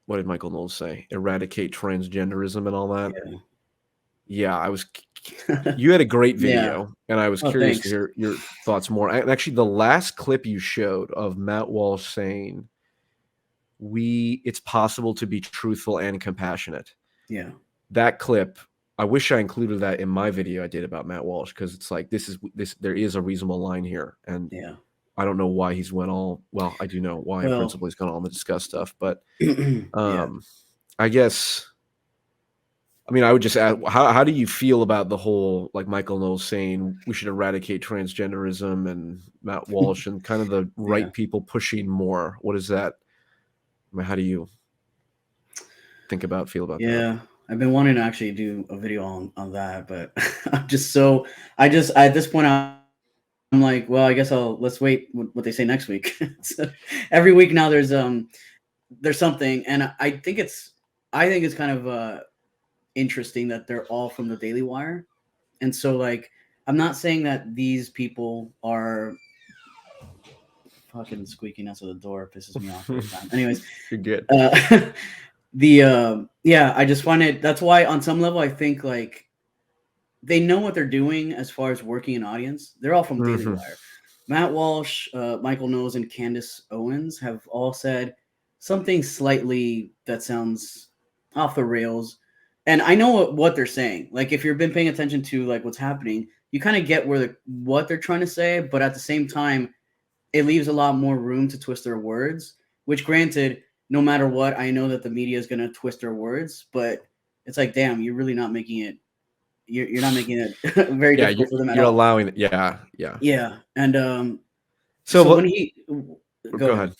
what did Michael Knowles say? Eradicate transgenderism and all that. Yeah, I was. You had a great Yeah. video, and I was Oh, curious to thanks. hear your thoughts more. And actually, the last clip you showed of Matt Walsh saying, it's possible to be truthful and compassionate. Yeah. That clip, I wish I included that in my video I did about Matt Walsh, because it's like there is a reasonable line here, and Yeah. I don't know why he's went all well. I do know why in Well, principle he's gone on to discuss stuff, but yeah. I guess. I mean, I would just ask, how do you feel about the whole, like Michael Knowles saying we should eradicate transgenderism, and Matt Walsh and kind of the Yeah. right people pushing more? What is that? I mean, how do you feel about that? Yeah. I've been wanting to actually do a video on that, but I'm just so I just at this point I'm like, well, I guess let's wait what they say next week. So every week now there's something, and I think it's kind of interesting that they're all from the Daily Wire. And so, like, I'm not saying that these people are fucking squeaking outside the door pisses me off every time. Anyways, You're good. yeah, I just find it. That's why on some level I think like they know what they're doing as far as working an audience. They're all from Daily Mhm. Wire. Matt Walsh, Michael Knowles, and Candace Owens have all said something slightly that sounds off the rails. And I know what they're saying. Like if you've been paying attention to like what's happening, you kind of get what they're trying to say, but at the same time, it leaves a lot more room to twist their words. Which, granted, no matter what, I know that the media is going to twist their words, but it's like, damn, you're really not making it you're not making it very Yeah, difficult for them at you're all. allowing it. Yeah, yeah. Yeah, and So so when he go go ahead. ahead.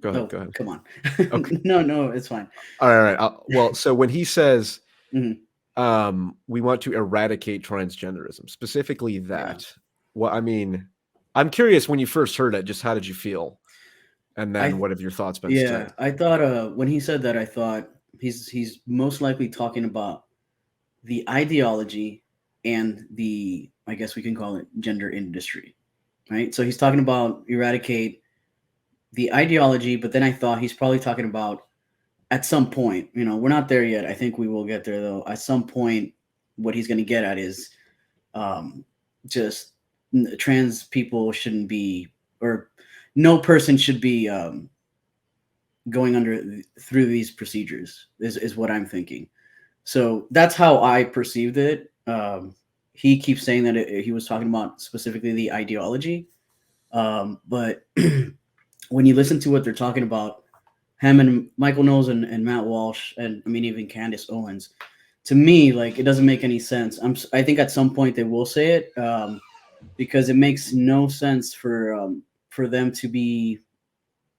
Go ahead. No, Go ahead. come on. Okay. No, it's fine. All right. All right. Well, so when he says Mhm. we want to eradicate transgenderism, specifically Yeah, that, well, I mean, I'm curious, when you first heard it, just how did you feel? And then I what have your thoughts been yeah, since? I thought when he said that, I thought he's most likely talking about the ideology and the I guess we can call it gender industry, right? So he's talking about eradicate the ideology, but then I thought he's probably talking about at some point, we're not there yet. I think we will get there though. At some point, what he's going to get at is um, just trans people shouldn't be, or no person should be going through these procedures. Is what I'm thinking. So that's how I perceived it. He keeps saying that he was talking about specifically the ideology, but when you listen to what they're talking about, him and Michael Knowles and Matt Walsh, and I mean even Candace Owens, to me, like it doesn't make any sense. I think at some point they will say it because it makes no sense for them to be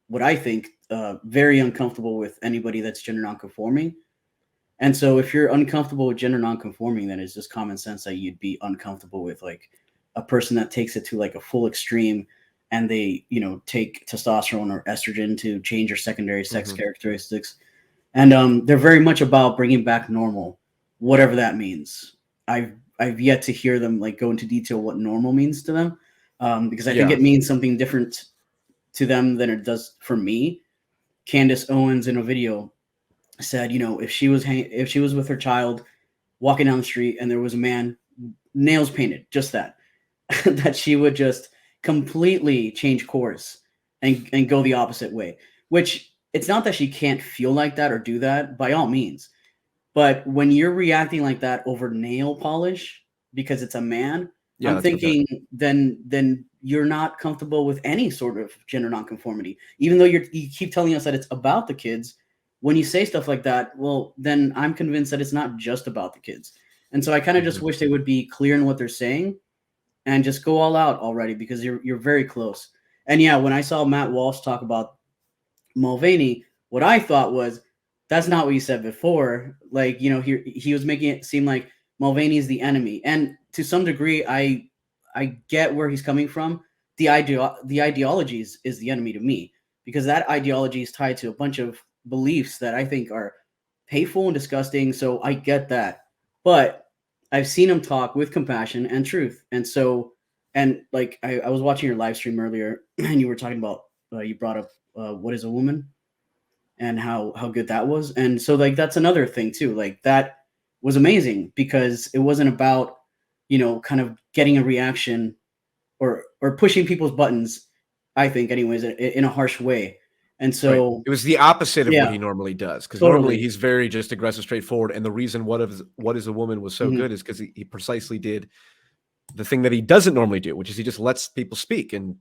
what I think very uncomfortable with anybody that's gender nonconforming. And so if you're uncomfortable with gender nonconforming, then it's just common sense that you'd be uncomfortable with like a person that takes it to like a full extreme and they, take testosterone or estrogen to change your secondary sex Mhm. characteristics. And they're very much about bringing back normal, whatever that means. I've yet to hear them like go into detail what normal means to them, because I think Yeah. it means something different to them than it does for me. Candace Owens in a video said, if she was with her child walking down the street and there was a man nails painted, just that, that she would just completely change course and go the opposite way. Which it's not that she can't feel like that or do that by all means, but when you're reacting like that over nail polish because it's a man, Yeah, I'm that's pathetic. thinking then you're not comfortable with any sort of gender nonconformity. Even though you keep telling us that it's about the kids, when you say stuff like that, well, then I'm convinced that it's not just about the kids. And so I kind of just Mhm. wish they would be clear in what they're saying and just go all out already because you're very close. And yeah, when I saw Matt Walsh talk about Mulvaney, what I thought was that's not what you said before. Like, he was making it seem like Mulvaney is the enemy. And to some degree, I get where he's coming from. The ideology is the enemy to me because that ideology is tied to a bunch of beliefs that I think are hateful and disgusting. So I get that. But I've seen him talk with compassion and truth. And so, and like I was watching your live stream earlier and you were talking about, you brought up what is a woman? and how good that was. And so like that's another thing too. Like that was amazing because it wasn't about, kind of getting a reaction or pushing people's buttons, I think anyways, in a harsh way. And Right. so It was the opposite of what yeah, he normally does, because normally totally. he's very just aggressive, straightforward, and the reason What Is a Woman was so Mhm. good is because he precisely did the thing that he doesn't normally do, which is he just lets people speak and,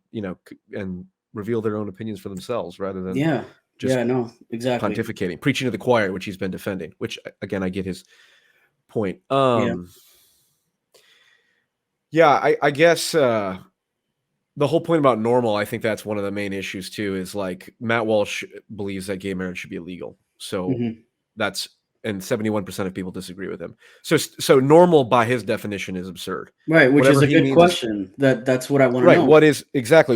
and reveal their own opinions for themselves rather than Yeah. just Yeah, no, exactly. pontificating, preaching to the choir, which he's been defending, which, again, I get his point. Yeah. Yeah, I guess, the whole point about normal, I think that's one of the main issues too, is like Matt Walsh believes that gay marriage should be illegal. So Mhm. that's and 71% of people disagree with him. So normal by his definition is absurd. Right, which is Whatever a he good means is question. That's what I want to right. know. What do you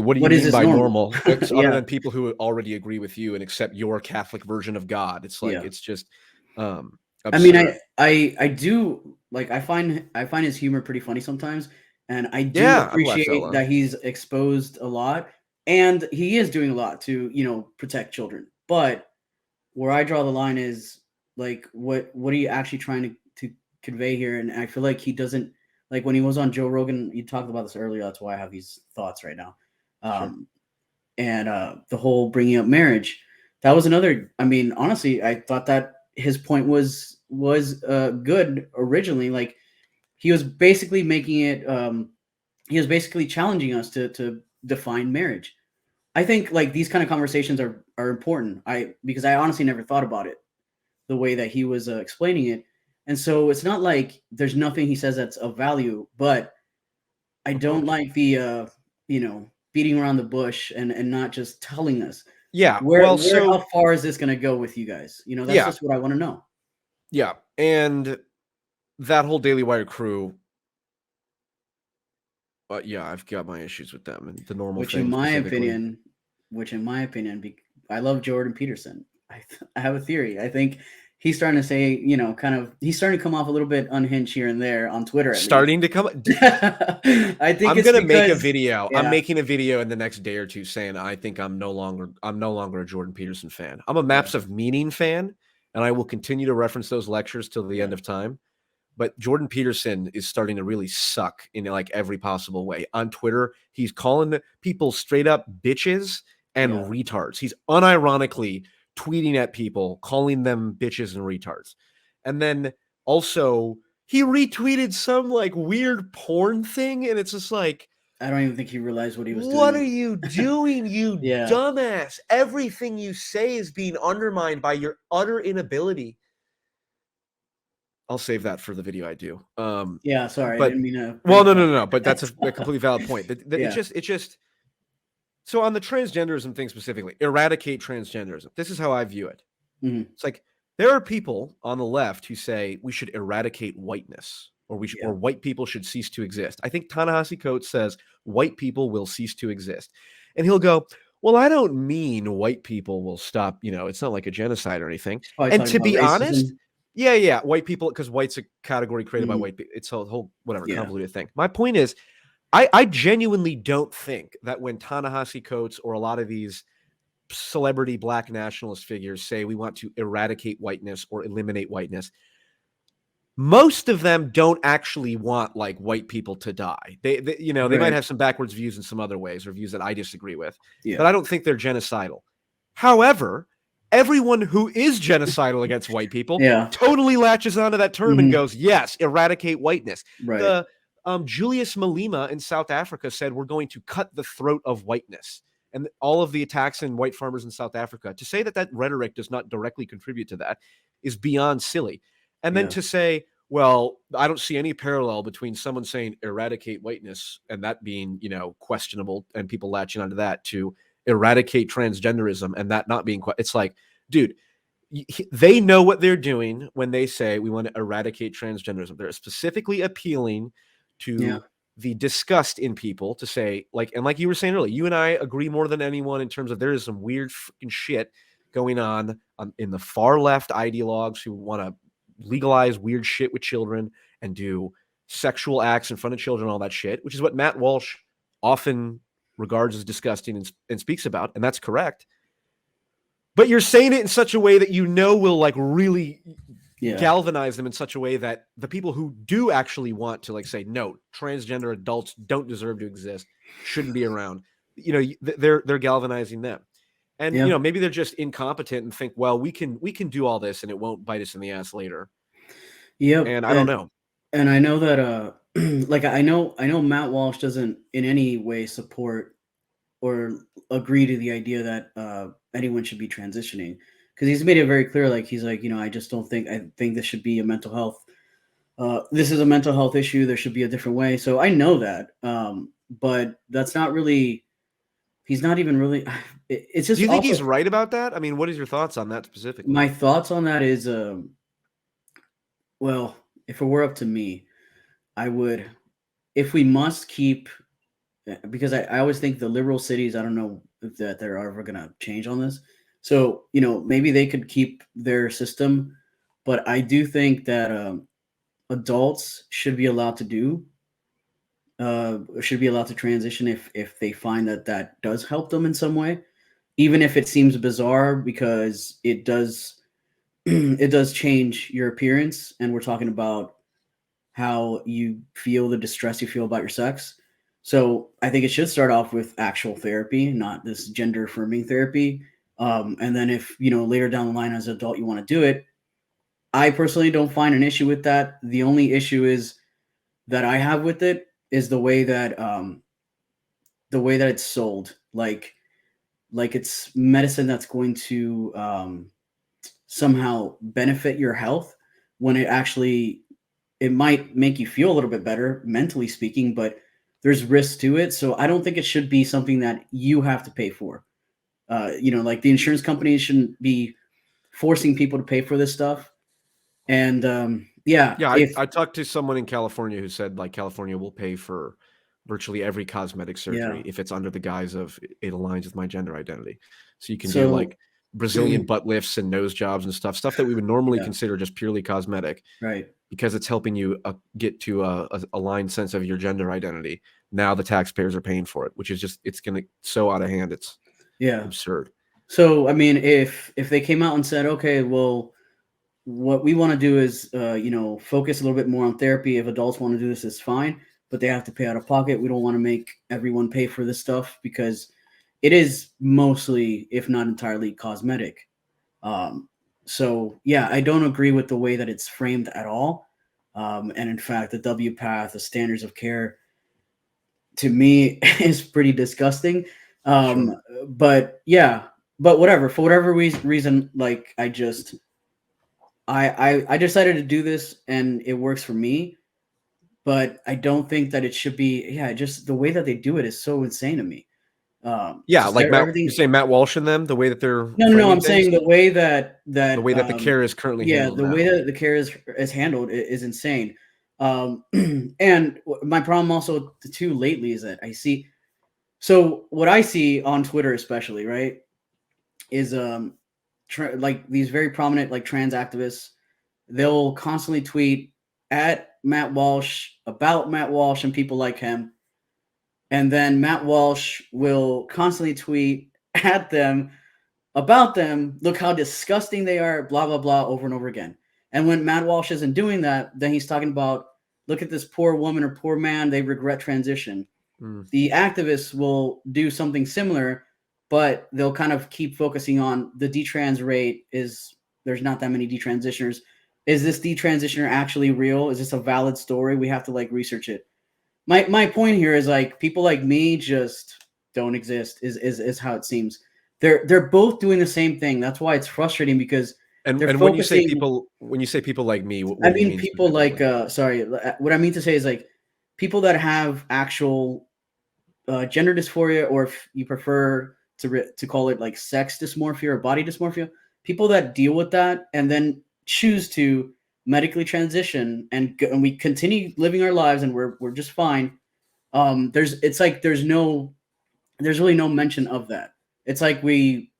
What is mean this by normal? normal? Other Yeah. than people who already agree with you and accept your Catholic version of God. It's like Yeah. it's just I mean, absurd. I do like I find his humor pretty funny sometimes, and I do Yeah, I've laughed out appreciate loud. that he's exposed a lot, and he is doing a lot to protect children. But where I draw the line is like what are you actually trying to convey here? And I feel like he doesn't like when he was on Joe Rogan. You talked about this earlier. That's why I have these thoughts right now. Sure. And the whole bringing up marriage, that was another. I mean, honestly, I thought that his point was good originally. Like he was basically making it. He was basically challenging us to define marriage. I think like these kind of conversations are important. Because I honestly never thought about it the way that he was explaining it, and so it's not like there's nothing he says that's of value, but I Of don't course. like the beating around the bush and not just telling us Yeah. where how far is this going to go with you guys? That's Yeah, just what I want to know. yeah, and that whole Daily Wire crew. Yeah, I've got my issues with them and the normal Which in thing my specifically. opinion, I love Jordan Peterson. I have a theory. I think he's starting to say, kind of he's starting to come off a little bit unhinged here and there on Twitter at least. Starting to come I think I'm it's gonna make a because video. I'm yeah, making a video in the next day or two saying I think I'm no longer a Jordan Peterson fan. I'm a yeah, Maps of Meaning fan, and I will continue to reference those lectures till the yeah. end of time. But Jordan Peterson is starting to really suck in like every possible way. On Twitter, he's calling people straight up bitches and Yeah. retards. He's unironically tweeting at people, calling them bitches and retards. And then also, he retweeted some like weird porn thing, and it's just like, I don't even think he realized what he was what are doing. you doing, you Yeah. dumbass? Everything you say is being undermined by your utter inability. I'll save that for the video I do. Yeah, sorry, I But didn't mean to well, break no, no, no, no. But that's that. a completely valid point. That Yeah. it just so on the transgenderism thing specifically, eradicate transgenderism. This is how I view it. Mhm. It's like there are people on the left who say we should eradicate whiteness, or Yeah. or white people should cease to exist. I think Ta-Nehisi Coates says white people will cease to exist, and he'll go, "Well, I don't mean white people will stop. It's not like a genocide or anything." He's probably And talking to about be honest, racism. yeah, yeah, white people, because white's a category created by Mhm. white people. It's a whole whatever Yeah. convoluted thing. My point is, I genuinely don't think that when Ta-Nehisi Coates or a lot of these celebrity black nationalist figures say we want to eradicate whiteness or eliminate whiteness, most of them don't actually want like white people to die. They might Right. have some backwards views in some other ways or views that I disagree with, Yeah. but I don't think they're genocidal. However, everyone who is genocidal against white people Yeah. totally latches onto that term and Mhm. goes, "Yes, eradicate whiteness." Right. The Julius Malema in South Africa said, "We're going to cut the throat of whiteness." And all of the attacks in white farmers in South Africa, to say that that rhetoric does not directly contribute to that is beyond silly. And then Yeah. to say, well, I don't see any parallel between someone saying eradicate whiteness and that being, questionable and people latching onto that to eradicate transgenderism and that not being, it's like, dude, they know what they're doing when they say we want to eradicate transgenderism. They're specifically appealing Yeah. to the disgust in people to say, like, and like you were saying earlier, you and I agree more than anyone in terms of there is some weird fucking shit going on in the far left ideologues who want to legalize weird shit with children and do sexual acts in front of children, all that shit, which is what Matt Walsh often regards as disgusting and speaks about. And that's correct. but you're saying it in such a way that will like really Yeah. galvanize them in such a way that the people who do actually want to like say no, transgender adults don't deserve to exist, shouldn't be around. They're galvanizing them. And Yeah. maybe they're just incompetent and think, well, we can do all this and it won't bite us in the ass later. Yep. And I don't know. And I know that like I know Matt Walsh doesn't in any way support or agree to the idea that anyone should be transitioning, because he's made it very clear, like he's like, I just don't think, I think this should be a mental health, this is a mental health issue, there should be a different way. So I know that, but that's not really, he's not even really, it's just, do you think also, he's right about that? I mean, what is your thoughts on that specifically? my thoughts on that is well, if it were up to me, I would, if we must keep, because I always think the liberal cities, I don't know if that they're ever going to change on this. So, maybe they could keep their system, but I do think that adults should be allowed to transition if they find that does help them in some way, even if it seems bizarre, because it does it does change your appearance, and we're talking about how you feel, the distress you feel about your sex. So I think it should start off with actual therapy, not this gender affirming therapy. And then if, later down the line as an adult you want to do it, I personally don't find an issue with that. The only issue is that I have with it is the way that it's sold. Like it's medicine that's going to somehow benefit your health, when it might make you feel a little bit better mentally speaking, but there's risks to it. So I don't think it should be something that you have to pay for. Like the insurance companies shouldn't be forcing people to pay for this stuff. And I talked to someone in California who said like California will pay for virtually every cosmetic surgery if it's under the guise of it aligns with my gender identity. So you can do like Brazilian butt lifts and nose jobs and stuff that we would normally consider just purely cosmetic, right? Because it's helping you get to a aligned sense of your gender identity. Now the taxpayers are paying for it, which is just, it's going to so out of hand. It's absurd. So, I mean, if they came out and said, okay, well, what we want to do is, focus a little bit more on therapy. If adults want to do this, it's fine, but they have to pay out of pocket. We don't want to make everyone pay for this stuff, because it is mostly, if not entirely, cosmetic. So yeah, I don't agree with the way that it's framed at all. And in fact, the W path, the standards of care, to me is pretty disgusting. Sure. But whatever, for whatever reason, like I decided to do this and it works for me, but I don't think that it should be. Yeah, just the way that they do it is so insane to me. Like you say Matt Walsh and them, the way that they're no, I'm saying the way that the way that the care is currently handled. The way that the care is handled is insane. And my problem also too lately is that I see. So what I see on Twitter, especially, right, is like these very prominent like trans activists. They'll constantly tweet at Matt Walsh about Matt Walsh and people like him. And then Matt Walsh will constantly tweet at them about them. Look how disgusting they are, blah, blah, blah, over and over again. And when Matt Walsh isn't doing that, then he's talking about, look at this poor woman or poor man, they regret transition. The activists will do something similar, but they'll kind of keep focusing on the detrans rate is, there's not that many detransitioners. Is this detransitioner actually real? Is this a valid story? We have to like research it. My point here is like people like me just don't exist is how it seems. They're both doing the same thing. That's why it's frustrating, because and when you say people like me, what I mean people like sorry, what I mean to say is like people that have actual gender dysphoria, or if you prefer to call it like sex dysmorphia or body dysmorphia, people that deal with that and then choose to medically transition and we continue living our lives and we're just fine. There's really no mention of that. It's like we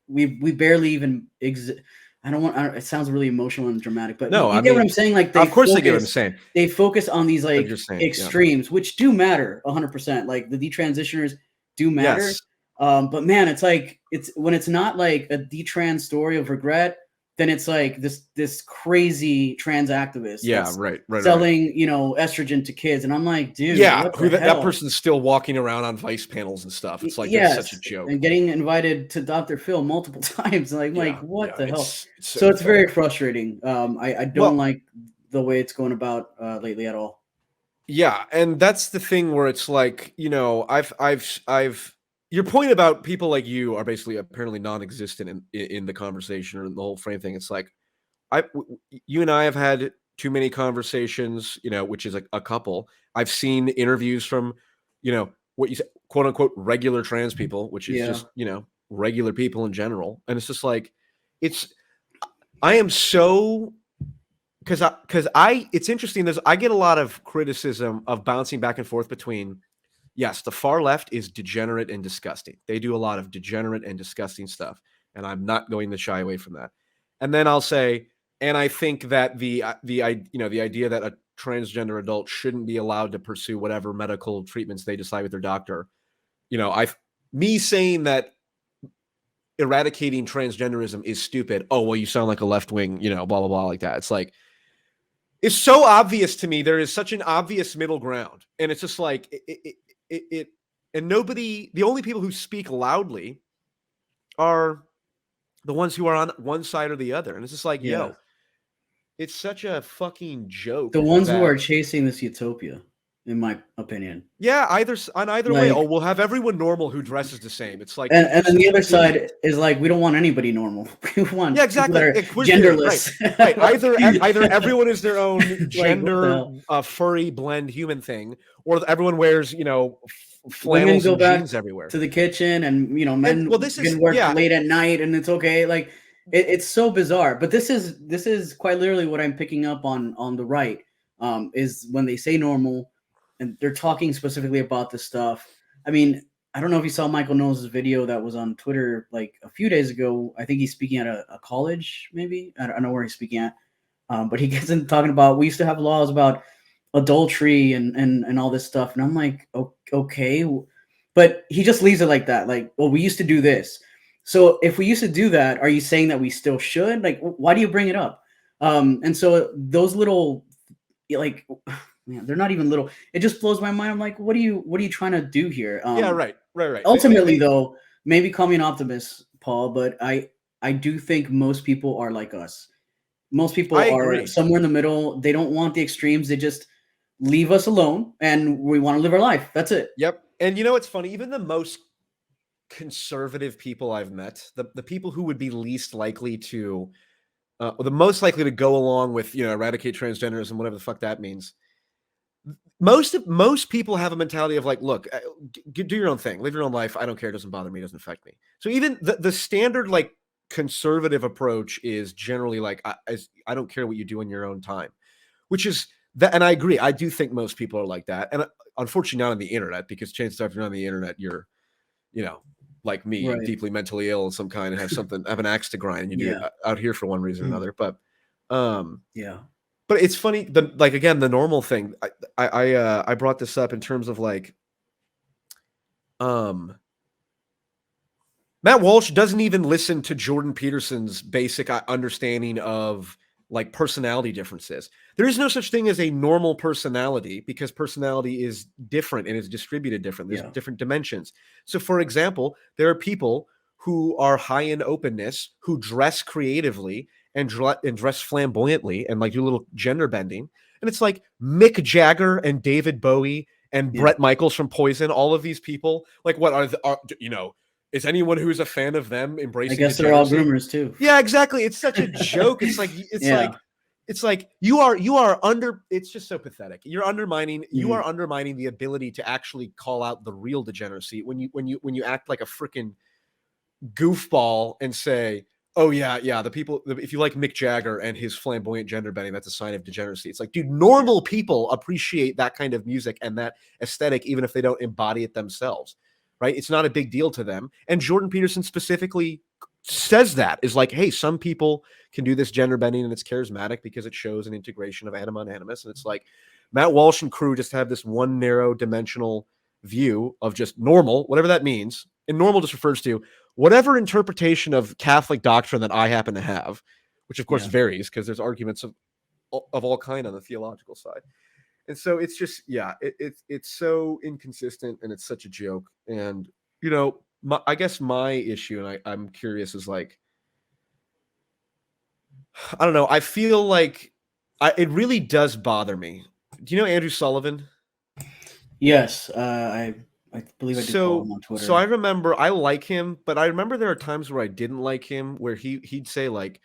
barely even exist. It sounds really emotional and dramatic, but no, you get what I'm saying? Like of course they get what I'm saying. They focus on these like extremes, which do matter 100%. Like the detransitioners do matter. Yes. But man, it's like it's when it's not like a detrans story of regret, then it's like this crazy trans activist Yeah, that's right. selling, estrogen to kids, and I'm like, dude, Yeah, what who the that hell? person's still walking around on Vice panels and stuff. It's like that's such a Yes, joke. and getting invited to Dr. Phil multiple times. Like, Yeah, what the hell? it's so So it's very pathetic. frustrating. I don't Well, like the way it's going about lately at all. yeah, and that's the thing where it's like, I've your point about people like you are basically apparently non-existent in the conversation or the whole frame thing. It's like you and I have had too many conversations, which is a couple. I've seen interviews from, what you say, quote unquote regular trans people, which is Yeah, just, regular people in general. And it's just like it's I am so because I it's interesting. I get a lot of criticism of bouncing back and forth between, yes, the far left is degenerate and disgusting. They do a lot of degenerate and disgusting stuff, and I'm not going to shy away from that. And then I'll say, and I think that the idea that a transgender adult shouldn't be allowed to pursue whatever medical treatments they decide with their doctor. I me saying that eradicating transgenderism is stupid. Oh, well, you sound like a left wing, blah blah blah, like that. It's like it's so obvious to me. There is such an obvious middle ground, and it's just like it and nobody. The only people who speak loudly are the ones who are on one side or the other, and it's just like, yeah. yo, it's such a fucking The joke ones who that are chasing this utopia, in my opinion. yeah, on either way. Oh, Like, we'll have everyone normal who dresses the same. It's like and you're then the such an other side idiot. is like, we don't want anybody normal. We Yeah, want people that exactly. are Queer theory, right? genderless. Right. Either everyone is their own Like, what the gender hell? furry blend human thing, or everyone wears Women flannels go and back jeans everywhere. to the kitchen, and And well, men this is can work yeah, late at night, and it's okay. Like, it's so bizarre. But this is quite literally what I'm picking up on the right. Is when they say normal, and they're talking specifically about this stuff. I mean, I don't know if you saw Michael Knowles' video that was on Twitter like a few days ago. I think he's speaking at a college, maybe. I don't know where he's speaking at. But he gets in talking about, we used to have laws about adultery and all this stuff, and I'm like, okay, but he just leaves it like that. Like, well, we used to do this. So if we used to do that, are you saying that we still should? Like, why do you bring it up? And so those little, like, man, they're not even little. It just blows my mind. I'm like, what are you trying to do here? yeah, right. Ultimately, though, maybe call me an optimist, Paul, but I do think most people are like us. Most I people are agree. somewhere in the middle. They don't want the extremes. They just leave us alone, and we want to live our life. That's it. Yep. And it's funny. Even the most conservative people I've met, the people who would be least likely to, or the most likely to go along with, eradicate transgenderism, whatever the fuck that means. Most people have a mentality of like, look, do your own thing, live your own life. I don't care. It doesn't bother me. It doesn't affect me. So even the standard like conservative approach is generally like, I don't care what you do in your own time, which is that. And I agree. I do think most people are like that. And unfortunately not on the internet, because chances are if you're on the internet, you're, you know, like me, Right. deeply mentally ill of some kind and have an axe to grind, and you do it Yeah. out here for one reason or Mm. another. Um, Yeah. but it's funny, like again, the normal thing. I brought this up in terms of like, um, Matt Walsh doesn't even listen to Jordan Peterson's basic understanding of like personality differences. There is no such thing as a normal personality, because personality is different and is distributed different. There's Yeah. different dimensions. So, for example, there are people who are high in openness, who dress creatively and dress flamboyantly and like do a little gender bending. And it's like Mick Jagger and David Bowie and Yeah. Bret Michaels from Poison. All of these people, like, what is anyone who's a fan of them I embracing guess they're all degeneracy? groomers too. Yeah, exactly. It's such a joke. Yeah. It's like you are under. It's just so pathetic. You Mhm. are undermining the ability to actually call out the real degeneracy when you act like a freaking goofball and say, oh yeah, if you like Mick Jagger and his flamboyant gender bending, that's a sign of degeneracy. It's like, dude, Yeah. normal people appreciate that kind of music and that aesthetic, even if they don't embody it themselves, right? It's not a big deal to them. And Jordan Peterson specifically says that, is like, hey, some people can do this gender bending and it's charismatic because it shows an integration of anima and animus. And it's like Matt Walsh and crew just have this one narrow dimensional view of just normal, whatever that means. and normal just refers to whatever interpretation of Catholic doctrine that I happen to have, which of course Yeah. varies because there's arguments of all kind on the theological side. And so it's just, yeah, it's so inconsistent and it's such a joke. And I guess my issue, and I'm curious, is like, I don't know. I feel like it really does bother me. Do you know Andrew Sullivan? Yes, I believe I do follow So him on so I Twitter. remember I like him, but I remember there are times where I didn't like him, where he'd say like,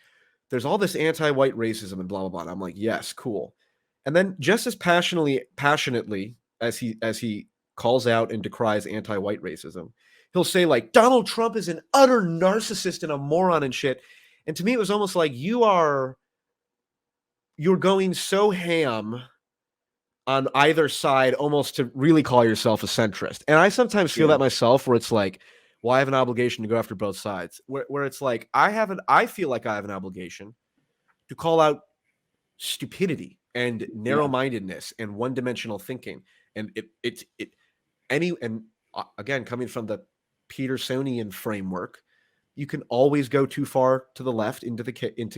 "There's all this anti-white racism and blah blah blah." And I'm like, "Yes, cool." And then just as passionately as he calls out and decries anti-white racism, he'll say like, "Donald Trump is an utter narcissist and a moron and shit." And to me, it was almost like you're going so ham on either side almost to really call yourself a centrist. And I sometimes feel Yeah, that myself where it's like, well, I have an obligation to go after both sides. Where it's like I feel like I have an obligation to call out stupidity and yeah, narrow-mindedness and one-dimensional thinking. And again, coming from the Petersonian framework, you can always go too far to the left into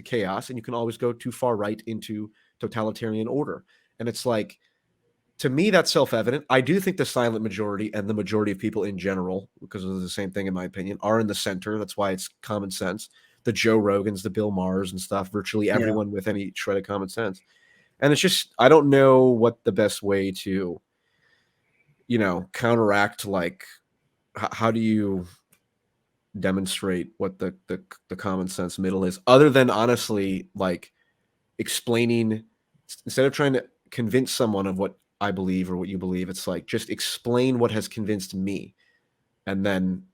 chaos, and you can always go too far right into totalitarian order. And it's like, to me, that's self-evident. I do think the silent majority and the majority of people in general, because it's the same thing in my opinion, are in the center. That's why it's common sense. The Joe Rogans, the Bill Maher's and stuff, virtually yeah. everyone with any shred of common sense. And it's just, I don't know what the best way to, counteract, like, how do you demonstrate what the common sense middle is, other than honestly, like, explaining, instead of trying to convince someone of what I believe or what you believe, it's like, just explain what has convinced me, and then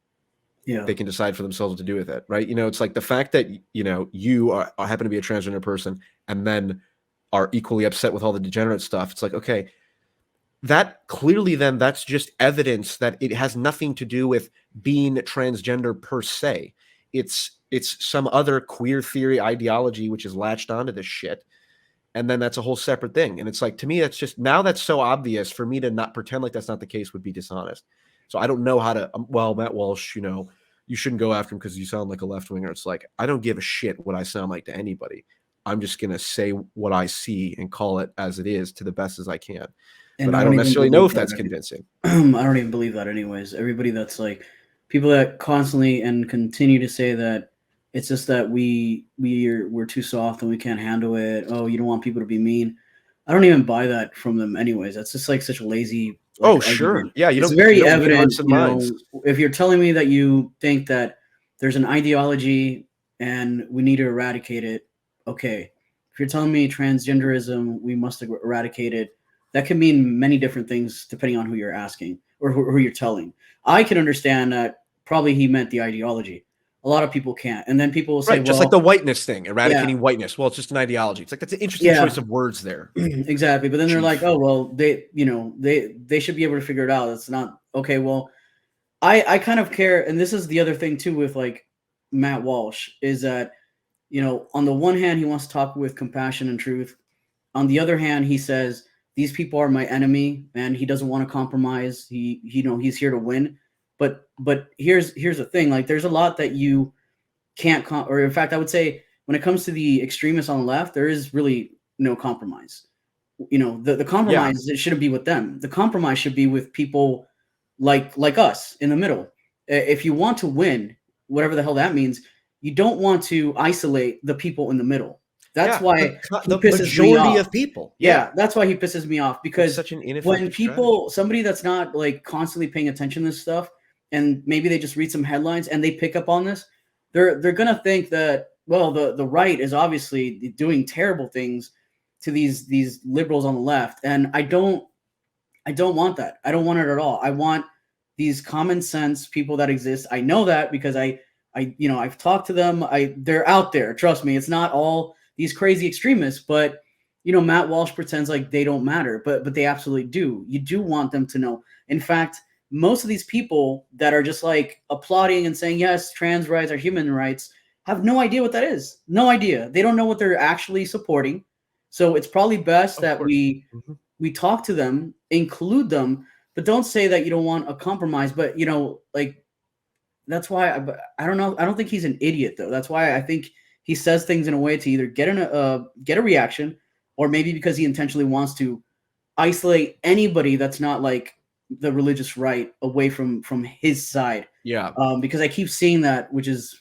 Yeah. they can decide for themselves what to do with it, right? It's like the fact that you happen to be a transgender person and then are equally upset with all the degenerate stuff. It's like, okay, that clearly, then that's just evidence that it has nothing to do with being transgender per se. It's some other queer theory ideology which is latched onto this shit, and then that's a whole separate thing. And it's like, to me, that's just, now that's so obvious, for me to not pretend like that's not the case would be dishonest. So I don't know how to, well, Matt Walsh, you shouldn't go after him because you sound like a left winger. It's like, I don't give a shit what I sound like to anybody. I'm just going to say what I see and call it as it is to the best as I can. But And I I don't don't even necessarily know believe if that's that. convincing. I don't even believe that anyways. Everybody that's like people that constantly and continue to say that it's just that we're too soft and we can't handle it. Oh, you don't want people to be mean. I don't even buy that from them anyways. That's just like such a lazy Oh, argument. sure. Yeah, It's you very don't win evident, hearts and minds. if you're telling me that you think that there's an ideology and we need to eradicate it, okay. If you're telling me transgenderism, we must eradicate it, that can mean many different things depending on who you're asking or who you're telling. I can understand that probably he meant the ideology. A lot of people can't. And then people will say, Right, just like well, the whiteness thing, yeah, eradicating whiteness. Well, it's just an ideology. It's like, that's an interesting choice yeah, of words there, exactly. But then they're like, Chief. oh, well, they should be able to figure it out. It's not okay. Well, I kind of care. And this is the other thing too, with like Matt Walsh, is that, on the one hand, he wants to talk with compassion and truth. On the other hand, he says, these people are my enemy and he doesn't want to compromise. He's here to win. But here's the thing, like there's a lot that you can't or in fact, I would say when it comes to the extremists on the left, there is really no compromise. The Yeah, compromise, it shouldn't be with them. The compromise should be with people like us in the middle. If you want to win, whatever the hell that means, you don't want to isolate the people in the middle. That's yeah, why he the pisses me majority off. of people. Yeah, Yeah, that's why he pisses me off, it's because such an when ineffective strategy. people, somebody that's not like constantly paying attention to this stuff, and maybe they just read some headlines and they pick up on this, they're gonna think that, well, the right is obviously doing terrible things to these liberals on the left, and I don't want that. I don't want it at all. I want these common sense people that exist. I know that because I've talked to them. They're out there. Trust me. It's not all these crazy extremists, but Matt Walsh pretends like they don't matter, but they absolutely do. You do want them to know. In fact, most of these people that are just like applauding and saying yes, trans rights are human rights, have no idea what that is. No idea. They don't know what they're actually supporting. So it's probably best Of that course. Mhm. we talk to them, include them, but don't say that you don't want a compromise. But like that's why I don't know. I don't think he's an idiot though. That's why I think he says things in a way to either get a reaction, or maybe because he intentionally wants to isolate anybody that's not like the religious right away from his side. Yeah. Because I keep seeing that, which is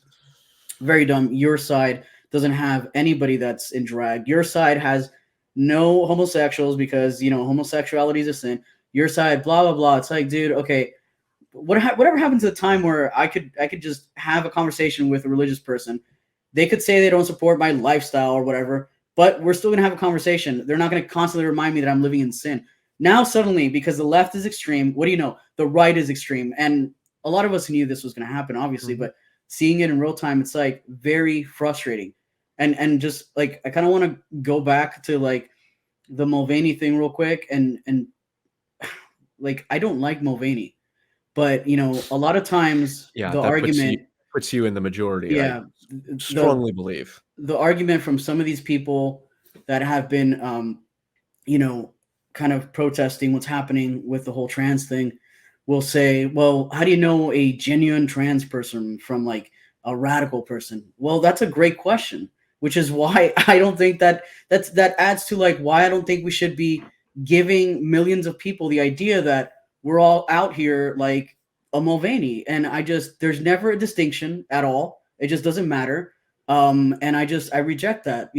very dumb. Your side doesn't have anybody that's in drag. Your side has no homosexuals because homosexuality is a sin. Your side, blah blah blah. It's like, dude, okay, whatever happened to the time where I could just have a conversation with a religious person. They could say they don't support my lifestyle or whatever, but we're still gonna have a conversation. They're not gonna constantly remind me that I'm living in sin. Now suddenly, because the left is extreme, what do you know? The right is extreme, and a lot of us knew this was gonna happen, obviously, Mhm. but seeing it in real time, it's like very frustrating. And just like I kind of want to go back to like the Mulvaney thing real quick, and like I don't like Mulvaney, but a lot of times Yeah, the that argument, puts you in the majority, I yeah, the strongly believe. the argument from some of these people that have been you know kind of protesting what's happening with the whole trans thing will say, well, how do you know a genuine trans person from like a radical person? Well, that's a great question, which is why I don't think that adds to like why I don't think we should be giving millions of people the idea that we're all out here like a Mulvaney. And there's never a distinction at all. It just doesn't matter. And I reject that.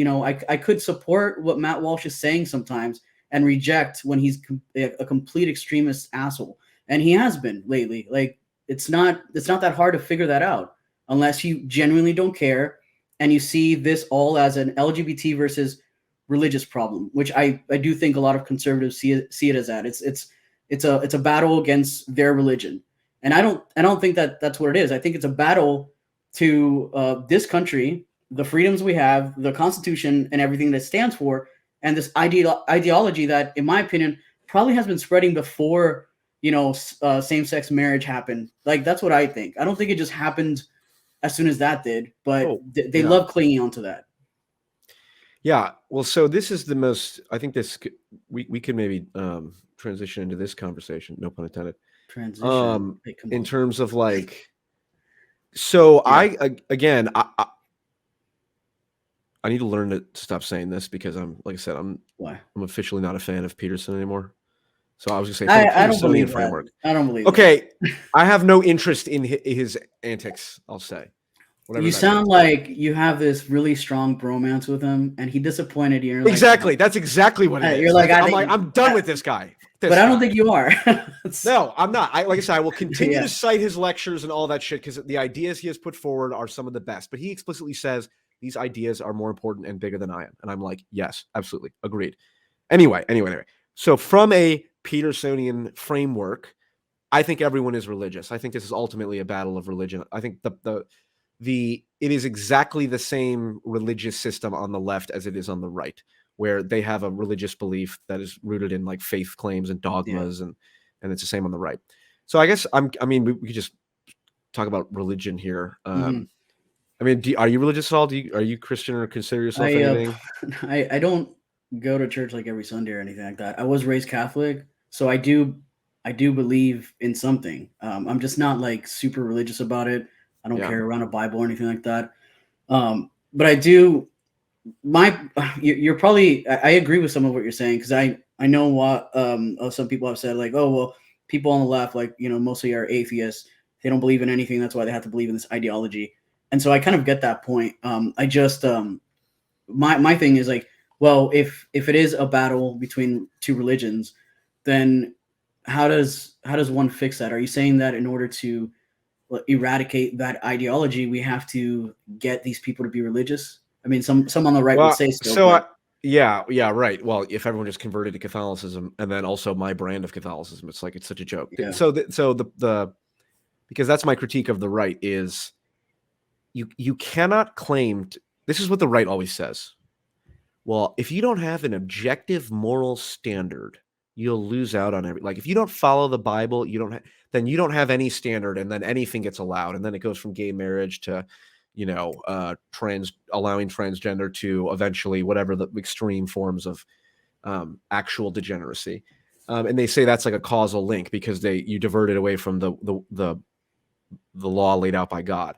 I could support what Matt Walsh is saying sometimes and reject when he's a complete extremist asshole, and he has been lately. Like it's not that hard to figure that out unless you genuinely don't care and you see this all as an LGBT versus religious problem, which I do think a lot of conservatives see it as that. It's a battle against their religion, and I don't think that that's what it is. I think it's a battle to this country, the freedoms we have, the Constitution, and everything that it stands for, and this ideology that, in my opinion, probably has been spreading before same-sex marriage happened. Like that's what I think. I don't think it just happened as soon as that did, but Oh, they yeah. love clinging onto that. Yeah. Well, so this is the most, I think we could maybe transition into this conversation, no pun intended. Transition. Hey, come In on. terms of like, so Yeah. again, I need to learn to stop saying this because like I said, Why? I'm officially not a fan of Peterson anymore. So I was gonna say from a I don't Petersonian believe that. framework. I don't believe that. Okay, I have no interest in his antics. I'll say whatever You that means. sound like you have this really strong bromance with him, and he disappointed you. You're like, Exactly. That's exactly what it you're is. like, I I'm like, think, I'm done with this guy. but This I don't guy. think you are. No, I'm not. Like I said, I will continue Yeah. to cite his lectures and all that shit because the ideas he has put forward are some of the best. But he explicitly says these ideas are more important and bigger than I am. And I'm like, yes, absolutely. Agreed. Anyway. So from a Petersonian framework, I think everyone is religious. I think this is ultimately a battle of religion. I think it is exactly the same religious system on the left as it is on the right, where they have a religious belief that is rooted in like faith claims and Yeah. dogmas, and it's the same on the right. So I guess I mean, we could just talk about religion here. Mhm. I mean, are you religious at all? Are you Christian or consider yourself I anything? I don't go to church like every Sunday or anything like that. I was raised Catholic, so I do believe in something. I'm just not like super religious about it. I don't Yeah. carry around a Bible or anything like that. But I do. My you're probably I agree with some of what you're saying, because I know what some people have said, like, oh well, people on the left, like, mostly are atheists. They don't believe in anything. That's why they have to believe in this ideology. And so I kind of get that point. I just my thing is like, well, if it is a battle between two religions, then how does one fix that? Are you saying that in order to eradicate that ideology, we have to get these people to be religious? I mean, some on the right would Well, say so, so but yeah, right. Well, if everyone just converted to Catholicism and then also my brand of Catholicism, it's like it's such a joke. yeah, So the because that's my critique of the right is you cannot claim this is what the right always says. Well, if you don't have an objective moral standard, you'll lose out on like if you don't follow the Bible, then you don't have any standard, and then anything gets allowed, and then it goes from gay marriage to allowing transgender to eventually whatever the extreme forms of actual degeneracy. And they say that's like a causal link because you diverted away from the the law laid out by God.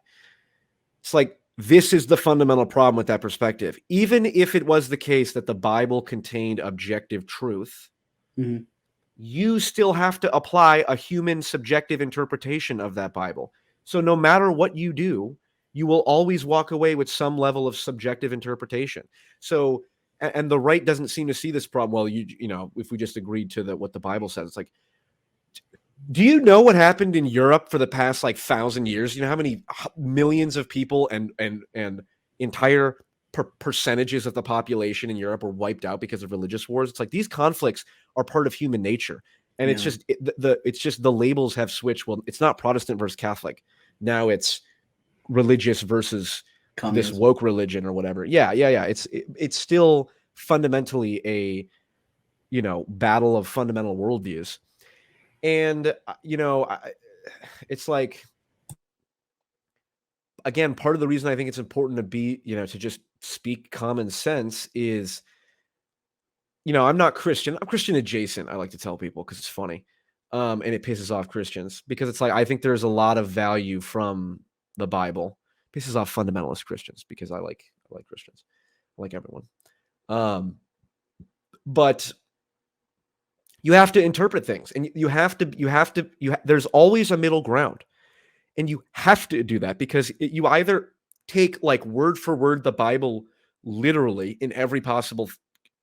It's like, this is the fundamental problem with that perspective. Even if it was the case that the Bible contained objective truth, Mm-hmm. you still have to apply a human subjective interpretation of that Bible. So no matter what you do, you will always walk away with some level of subjective interpretation. So, and the right doesn't seem to see this problem. Well, you know, if we just agreed to what the Bible says, it's like, do you know what happened in Europe for the past like 1,000 years? You know how many millions of people and entire percentages of the population in Europe were wiped out because of religious wars? It's like these conflicts are part of human nature, and it's Yeah. just it's just the labels have switched. Well, it's not Protestant versus Catholic now; it's religious versus this Communism. woke religion or whatever. Yeah. It's still fundamentally a, you know, battle of fundamental worldviews. And, you know, it's like, again, part of the reason I think it's important to be, you know, to just speak common sense is, you know, I'm not Christian. I'm Christian adjacent, I like to tell people, because it's funny. And it pisses off Christians because it's like, I think there's a lot of value from the Bible. Pisses off fundamentalist Christians because I like Christians. I like everyone. But you have to interpret things, and there's always a middle ground. And you have to do that because you either take like word for word the Bible literally in every possible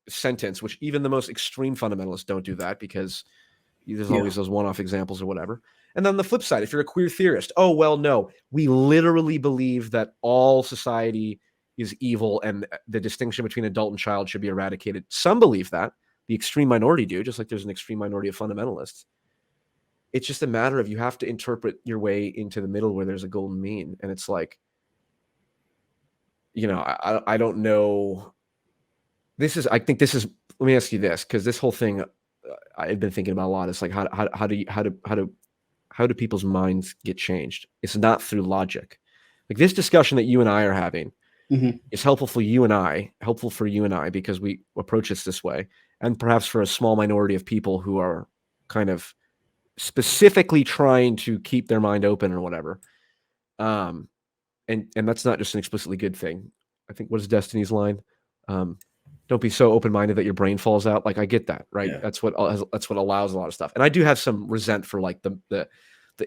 sentence, which even the most extreme fundamentalists don't do that because there's Yeah. always those one-off examples or whatever. And then the flip side, if you're a queer theorist, oh, well, no, we literally believe that all society is evil and the distinction between adult and child should be eradicated. Some believe that. The extreme minority do, just like there's an extreme minority of fundamentalists. It's just a matter of you have to interpret your way into the middle where there's a golden mean. And it's like, you know, I don't know. I think this is, let me ask you this, because this whole thing I've been thinking about a lot. It's like, how do people's minds get changed? It's not through logic. Like this discussion that you and I are having Mm-hmm. is helpful for you and I, because we approach this way. And perhaps for a small minority of people who are kind of specifically trying to keep their mind open or whatever. And that's not just an explicitly good thing. I think, what is Destiny's line? Don't be so open-minded that your brain falls out. Like, I get that, right? Yeah. That's what allows a lot of stuff. And I do have some resent for like the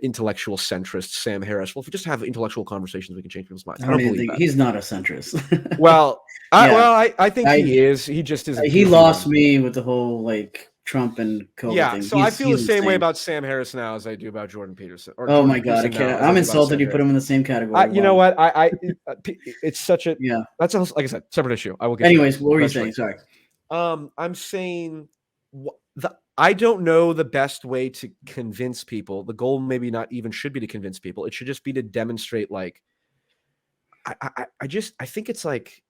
intellectual centrist Sam Harris. Well, if we just have intellectual conversations, we can change people's minds. I don't believe that. He's not a centrist. Well, Yeah. I think he is. He just is. He lost me with the whole like Trump and COVID Yeah, thing. so I feel the same way insane. about Sam Harris now as I do about Jordan Peterson. Or Oh Jordan my God, I Peterson now can't. as I I'm do about insulted Sam you put Harris. him in the same category. You know what? It's such a Yeah. that's a, like I said, separate issue. I will get. Anyways, to what were you eventually. saying? Sorry. I'm saying I don't know the best way to convince people. The goal maybe not even should be to convince people. It should just be to demonstrate. Like, I think it's like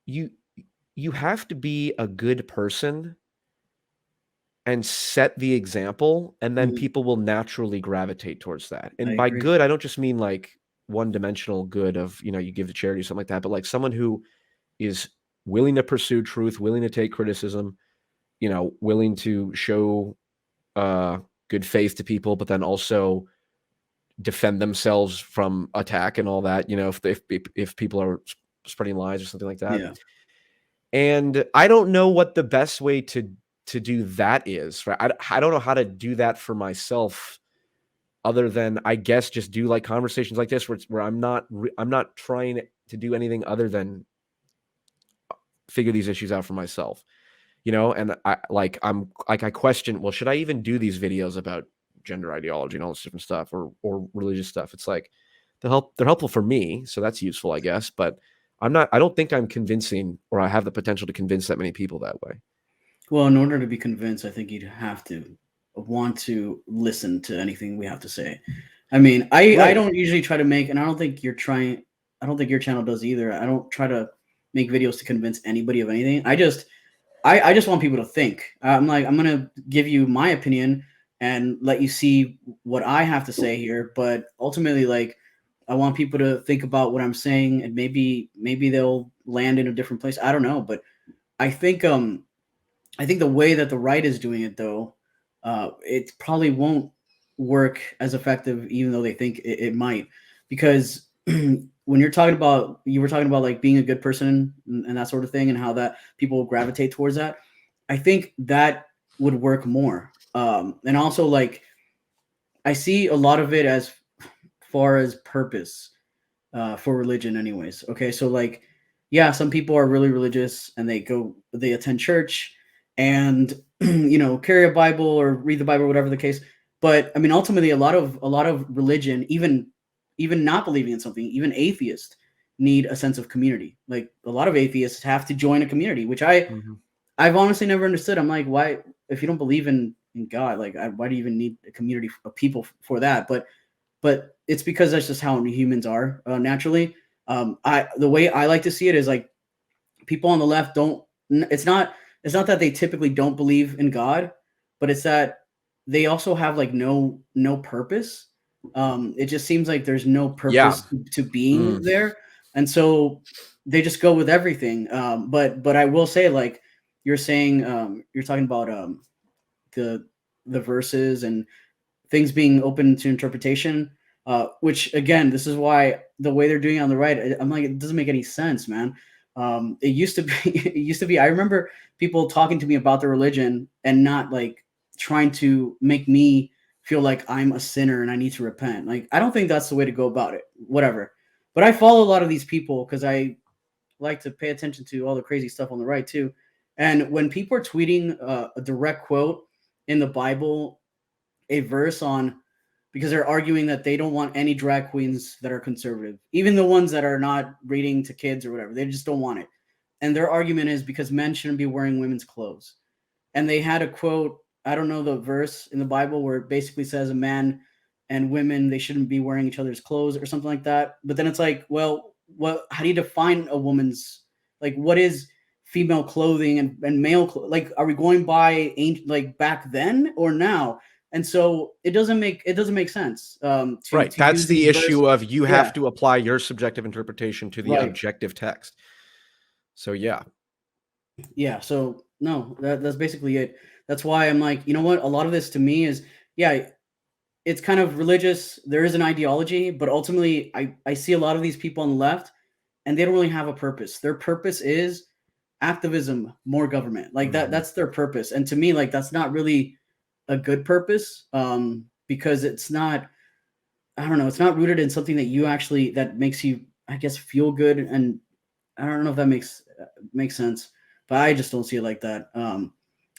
you have to be a good person and set the example, and then Mhm. people will naturally gravitate towards that. I And by agree. good, I don't just mean like one-dimensional good of, you know, you give to charity or something like that, but like someone who is willing to pursue truth, willing to take criticism, you know, willing to show good faith to people, but then also defend themselves from attack and all that, you know, if people are spreading lies or something like that. Yeah. And I don't know what the best way to do that is, right? I don't know how to do that for myself, other than, I guess, just do like conversations like this where I'm not trying to do anything other than figure these issues out for myself, you know. And I question, well, should I even do these videos about gender ideology and all this different stuff, or religious stuff? It's like they're helpful for me, so that's useful, I guess, but I don't think I'm convincing, or I have the potential to convince that many people that way. Well, in order to be convinced, I think you'd have to want to listen to anything we have to say. I mean, I Right. don't usually try to make, and I don't think I don't think your channel does either. I don't try to make videos to convince anybody of anything. I just want people to think. I'm like, I'm gonna give you my opinion and let you see what I have to say here. But ultimately, like, I want people to think about what I'm saying, and maybe they'll land in a different place. I don't know, but I think I think the way that the right is doing it, though, it probably won't work as effective, even though they think it might. Because when you're talking about, you were talking about like being a good person and that sort of thing, and how that people gravitate towards that. I think that would work more. And also, like, I see a lot of it as far as purpose for religion, anyways. Okay, so like, yeah, some people are really religious and they attend church and carry a Bible or read the Bible, whatever the case. But I mean, ultimately, a lot of religion, even not believing in something, even atheists need a sense of community. Like a lot of atheists have to join a community, which Mhm. I've honestly never understood. I'm like, why, if you don't believe in God, like, why do you even need a community of people for that? But it's because that's just how humans are naturally. I The way I like to see it is like people on the left don't. It's not that they typically don't believe in God, but it's that they also have like no purpose. It just seems like there's no Yeah. purpose to being Mm. there, and so they just go with everything. But I will say, like you're saying, you're talking about the the verses and things being open to interpretation. Which again, this is why the way they're doing it on the right, I'm like, it doesn't make any sense, man. It used to be, it used to be. I remember people talking to me about the religion and not like trying to make me feel like I'm a sinner and I need to repent. Like, I don't think that's the way to go about it. Whatever. But I follow a lot of these people because I like to pay attention to all the crazy stuff on the right too. And when people are tweeting a direct quote in the Bible, a verse on, because they're arguing that they don't want any drag queens that are conservative, even the ones that are not reading to kids or whatever. They just don't want it. And their argument is because men shouldn't be wearing women's clothes. And they had a quote, I don't know the verse in the Bible, where it basically says a man and women, they shouldn't be wearing each other's clothes or something like that. But then it's like, well, how do you define a woman's, like, what is female clothing and male like, are we going by like back then or now? And so it doesn't make sense to Right. to That's use these the verses. issue of you Yeah, have to apply your subjective interpretation to the right. objective text. So yeah. Yeah, so no, that's basically it. That's why I'm like, you know what? A lot of this to me is, yeah, it's kind of religious. There is an ideology, but ultimately, I see a lot of these people on the left, and they don't really have a purpose. Their purpose is activism, more government, like that. Mhm. That's their purpose. And to me, like, that's not really a good purpose, because it's not. I don't know. It's not rooted in something that you actually that makes you, I guess, feel good. And I don't know if that makes sense, but I just don't see it like that.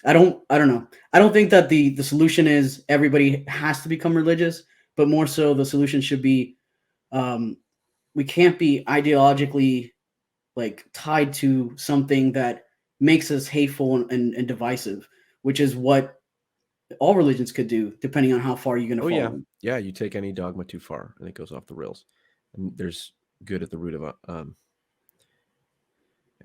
I don't know. I don't think that the solution is everybody has to become religious, but more so the solution should be, um, we can't be ideologically like tied to something that makes us hateful and divisive, which is what all religions could do, depending on how far you're going to Oh follow yeah. them. Yeah, you take any dogma too far and it goes off the rails. And there's good at the root of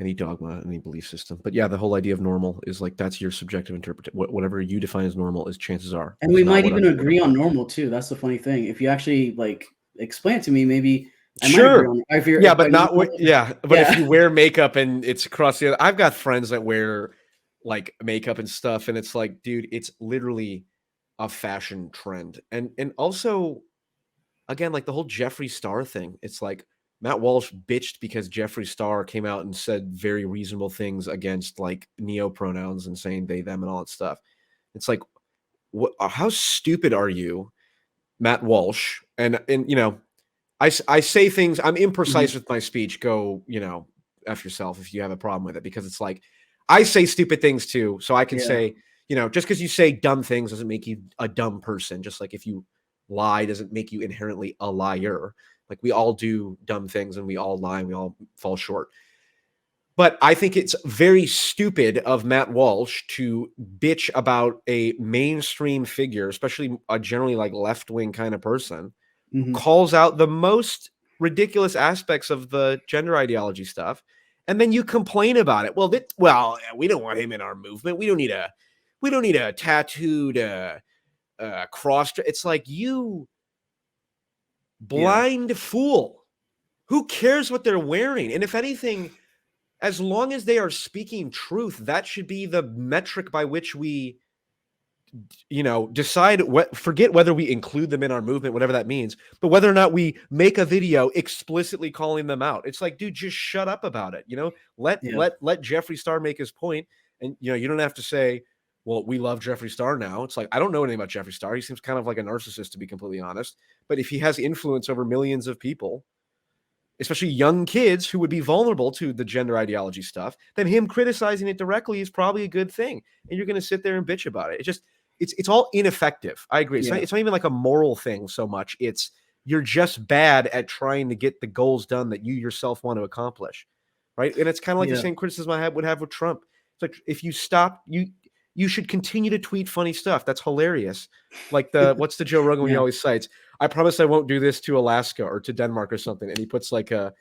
any dogma, any belief system. But yeah, the whole idea of normal is like that's your subjective interpretation. Whatever you define as normal is chances are And is we not might what even I'm agree on doing. normal too. That's the funny thing. If you actually like explain it to me, maybe I might agree Sure. on it. If you're Yeah, if I but not normal, yeah, but if yeah, you wear makeup and it's across the other, I've got friends that wear like makeup and stuff and it's like, dude, it's literally a fashion trend. And also again, like the whole Jeffree Star thing. It's like Matt Walsh bitched because Jeffree Star came out and said very reasonable things against like neo pronouns and saying they them and all that stuff. It's like what how stupid are you, Matt Walsh? And I say things, I'm mhm, imprecise with my speech. Go, F yourself if you have a problem with it, because it's like I say stupid things too. So I can yeah, say, just because you say dumb things doesn't make you a dumb person. Just like if you lie doesn't make you inherently a liar. Like we all do dumb things and we all lie and we all fall short. But I think it's very stupid of Matt Walsh to bitch about a mainstream figure, especially a generally like left wing kind of person, who mhm, calls out the most ridiculous aspects of the gender ideology stuff, and then you complain about it. Well, we don't want him in our movement. We don't need a tattooed cross. It's like you yeah, blind fool. Who cares what they're wearing? And if anything, as long as they are speaking truth, that should be the metric by which we decide forget whether we include them in our movement, whatever that means, but whether or not we make a video explicitly calling them out. It's like, dude, just shut up about it. Let Yeah. let Jeffree Star make his point, and you don't have to say, well, we love Jeffree Star now. It's like, I don't know anything about Jeffree Star. He seems kind of like a narcissist, to be completely honest. But if he has influence over millions of people, especially young kids who would be vulnerable to the gender ideology stuff, then him criticizing it directly is probably a good thing. And you're going to sit there and bitch about it. It's all ineffective. I agree. Yeah. It's not even like a moral thing so much. It's you're just bad at trying to get the goals done that you yourself want to accomplish, right? And it's kind of like the same criticism I would have with Trump. It's like, if you stop, you should continue to tweet funny stuff. That's hilarious. Like what's the Joe Rogan when he always cites, I promise I won't do this to Alaska or to Denmark or something. And he puts like a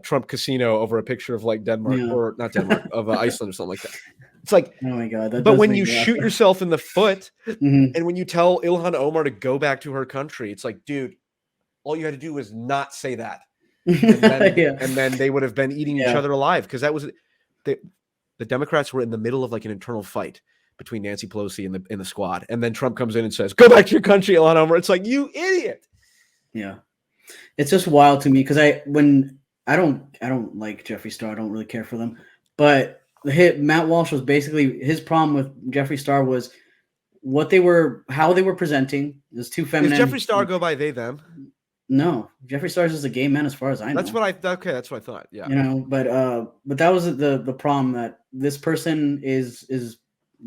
Trump casino over a picture of like Denmark or not Denmark, of Iceland or something like that. It's like, oh my God. But when you shoot yourself in the foot mm-hmm. and when you tell Ilhan Omar to go back to her country, it's like, dude, all you had to do was not say that. And then they would have been eating each other alive, because that was the Democrats were in the middle of like an internal fight between Nancy Pelosi and the squad. And then Trump comes in and says, go back to your country, Ilhan Omar. It's like, you idiot. Yeah. It's just wild to me, because I don't like Jeffree Star. I don't really care for them. But Matt Walsh was basically, his problem with Jeffree Star was how they were presenting. It was too feminine. Does Jeffree Star go by they, them? No, Jeffree Star is just a gay man, as far as I know. That's what I thought. Yeah. But that was the problem, that this person is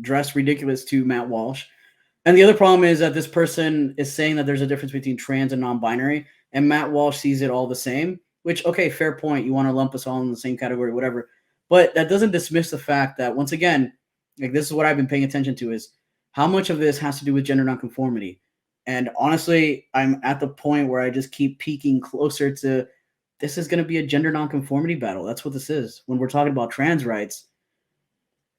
dressed ridiculous to Matt Walsh. And the other problem is that this person is saying that there's a difference between trans and non-binary, and Matt Walsh sees it all the same, which, okay, fair point. You want to lump us all in the same category, whatever. But that doesn't dismiss the fact that, once again, like, this is what I've been paying attention to, is how much of this has to do with gender nonconformity. And honestly, I'm at the point where I just keep peeking closer to, this is going to be a gender nonconformity battle. That's what this is. When we're talking about trans rights,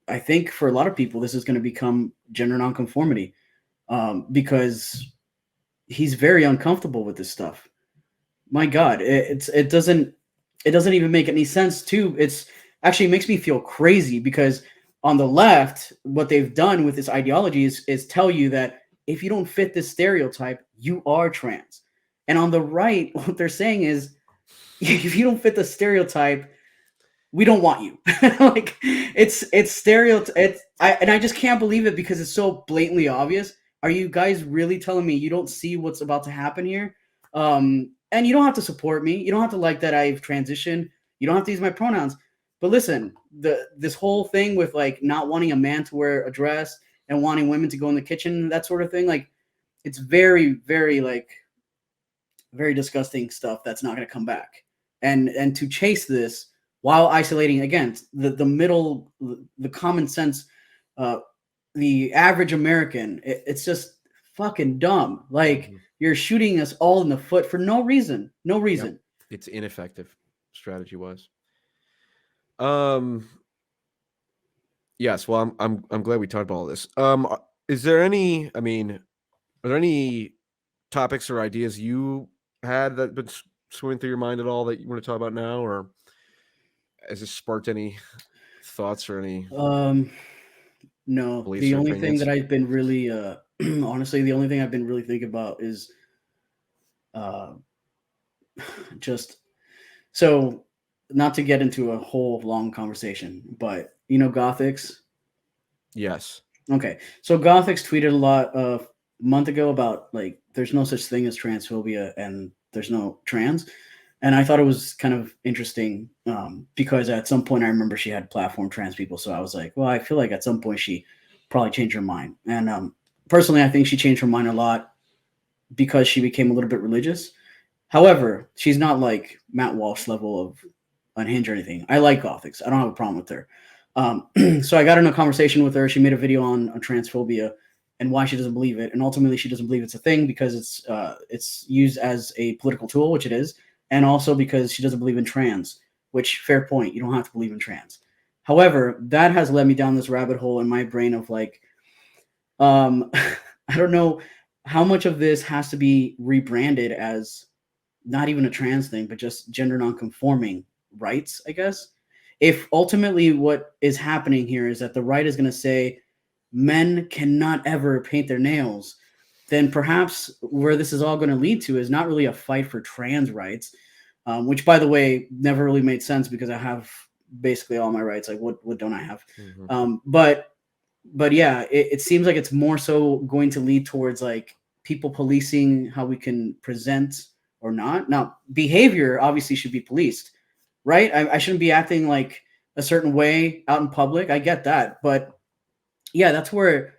I think for a lot of people, this is going to become gender nonconformity, because he's very uncomfortable with this stuff. My God, it doesn't even make any sense too. It's actually makes me feel crazy, because on the left, what they've done with this ideology is tell you that if you don't fit this stereotype, you are trans. And on the right, what they're saying is, if you don't fit the stereotype, we don't want you. Like, it's stereotype. And I just can't believe it, because it's so blatantly obvious. Are you guys really telling me you don't see what's about to happen here? And you don't have to support me. You don't have to like that I've transitioned. You don't have to use my pronouns. But listen, this whole thing with like not wanting a man to wear a dress and wanting women to go in the kitchen, that sort of thing, like, it's very, very, like, very disgusting stuff that's not going to come back. And to chase this while isolating, again, the middle, the common sense, the average American, it's just fucking dumb. Like, you're shooting us all in the foot for no reason. No reason. Yep. It's ineffective, strategy-wise. Yes, well, I'm glad we talked about all this. Is there any? I mean, are there any topics or ideas you had that been swimming through your mind at all that you want to talk about now, or has this sparked any thoughts or any? No. The only thing that I've been really, honestly, the only thing I've been really thinking about is, just so. Not to get into a whole long conversation, but Gothics? Yes. Okay. So Gothics tweeted a lot a month ago about, like, there's no such thing as transphobia and there's no trans. And I thought it was kind of interesting, because at some point I remember she had platformed trans people. So I was like, well, I feel like at some point she probably changed her mind. And personally, I think she changed her mind a lot because she became a little bit religious. However, she's not like Matt Walsh level of unhinged or anything. I like Gothics. I don't have a problem with her. So I got in a conversation with her. She made a video on transphobia and why she doesn't believe it. And ultimately, she doesn't believe it's a thing because it's used as a political tool, which it is. And also because she doesn't believe in trans, which, fair point. You don't have to believe in trans. However, that has led me down this rabbit hole in my brain of, like, I don't know how much of this has to be rebranded as not even a trans thing, but just gender nonconforming rights, I guess. If ultimately what is happening here is that the right is going to say men cannot ever paint their nails, then perhaps where this is all going to lead to is not really a fight for trans rights, which, by the way, never really made sense because I have basically all my rights. Like, what don't I have? Mhm. But yeah, it seems like it's more so going to lead towards like people policing how we can present or not. Now, behavior obviously should be policed, right? I shouldn't be acting like a certain way out in public. I get that, but yeah, that's where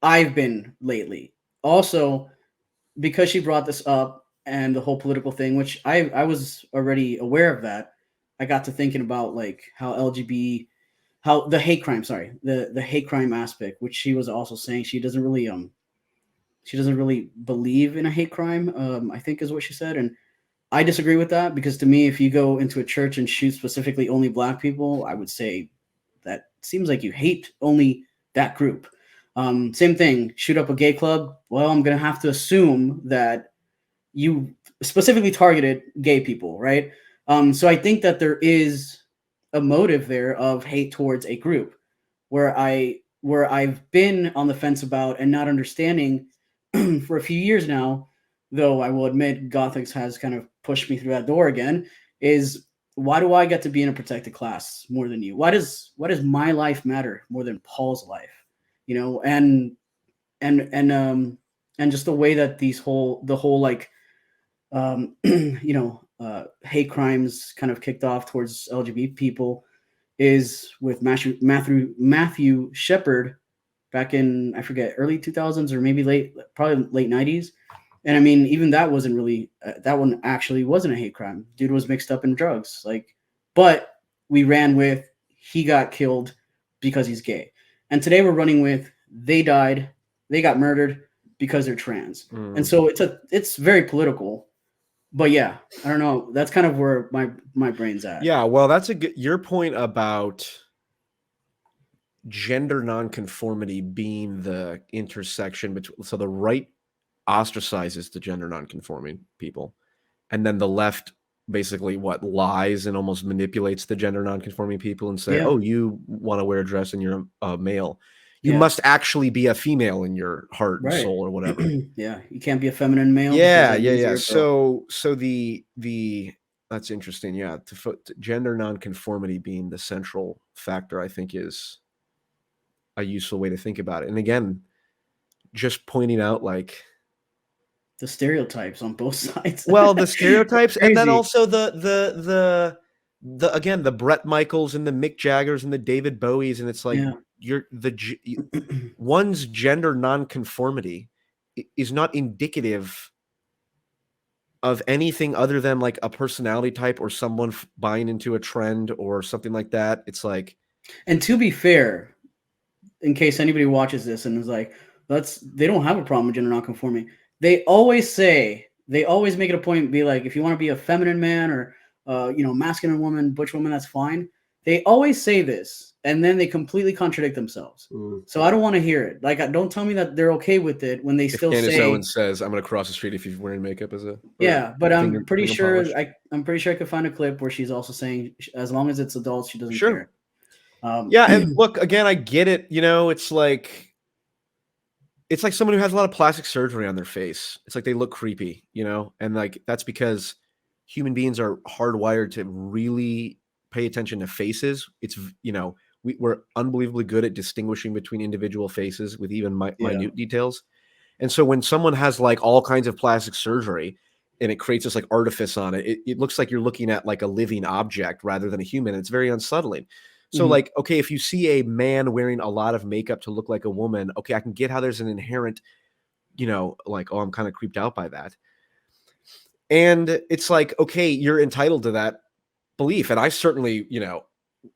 I've been lately. Also, because she brought this up and the whole political thing, which I was already aware of that, I got to thinking about like how LGBT, how the hate crime, sorry, the hate crime aspect, which she was also saying she doesn't really believe in a hate crime, I think is what she said. And I disagree with that because to me, if you go into a church and shoot specifically only black people, I would say that seems like you hate only that group. Same thing, shoot up a gay club. Well, I'm gonna have to assume that you specifically targeted gay people, right? So I think that there is a motive there of hate towards a group where I've been on the fence about and not understanding for a few years now, though I will admit Gothics has kind of pushed me through that door again, is why do I get to be in a protected class more than you? Why does my life matter more than Paul's life? You know, and just the way that the whole like hate crimes kind of kicked off towards LGBT people is with Matthew Shepard back in, I forget, early 2000s or maybe probably late 90s. And I mean, even that wasn't really that one actually wasn't a hate crime. Dude was mixed up in drugs, like, but we ran with he got killed because he's gay. And today we're running with they got murdered because they're trans. And so it's very political. But yeah, I don't know. That's kind of where my brain's at. Yeah, well, that's your point about gender nonconformity being the intersection between, so the right ostracizes the gender nonconforming people, and then the left basically lies and almost manipulates the gender nonconforming people and say, Yeah. oh, you want to wear a dress and you're a male, you Yeah. must actually be a female in your heart and Right. soul or whatever. Yeah, you can't be a feminine male. Yeah, because that means you're a girl. so the that's interesting. Yeah, gender nonconformity being the central factor, I think, is a useful way to think about it. And again, just pointing out like, The stereotypes on both sides. well, the stereotypes, and then Crazy. also the again, the Bret Michaels and the Mick Jaggers and the David Bowies, and it's like Yeah. one's gender nonconformity is not indicative of anything other than like a personality type or someone buying into a trend or something like that. It's like, And to be fair, in case anybody watches this and is like, they don't have a problem with gender nonconforming. They always make it a point to be like, if you want to be a feminine man or masculine woman, butch woman, that's fine. They always say this, and then they completely contradict themselves. So I don't want to hear it. Like, don't tell me that they're okay with it when they if still Candace say. Owens says, "I'm going to cross the street if you're wearing makeup as a." Yeah, but I'm pretty sure polish. I'm pretty sure I could find a clip where she's also saying as long as it's adults, she doesn't Sure. care. Yeah, and look, again, I get it. You know, it's like someone who has a lot of plastic surgery on their face. It's like they look creepy, you know, and like that's because human beings are hardwired to really pay attention to faces. It's, you know, we're unbelievably good at distinguishing between individual faces with even minute details. And so when someone has like all kinds of plastic surgery and it creates this like artifice on it, it looks like you're looking at like a living object rather than a human. It's very unsettling. So like, okay, if you see a man wearing a lot of makeup to look like a woman, okay, I can get how there's an inherent, you know, like, oh, I'm kind of creeped out by that. And it's like, okay, you're entitled to that belief. And I certainly, you know,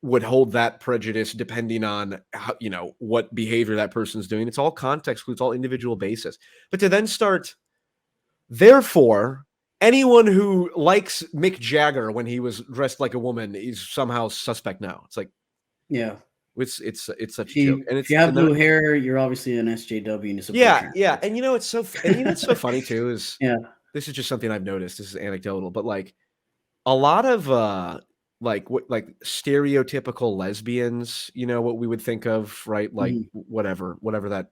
would hold that prejudice depending on how, you know, what behavior that person's doing. It's all context, it's all individual basis. But to then start, therefore, anyone who likes Mick Jagger when he was dressed like a woman is somehow suspect now. It's like, yeah, it's such a joke. And if you have blue hair, you're obviously an SJW and you support yeah. And you know, it's so funny too is yeah. This is just something I've noticed. This is anecdotal, but like a lot of like stereotypical lesbians, what we would think of, right? Like Mhm. whatever that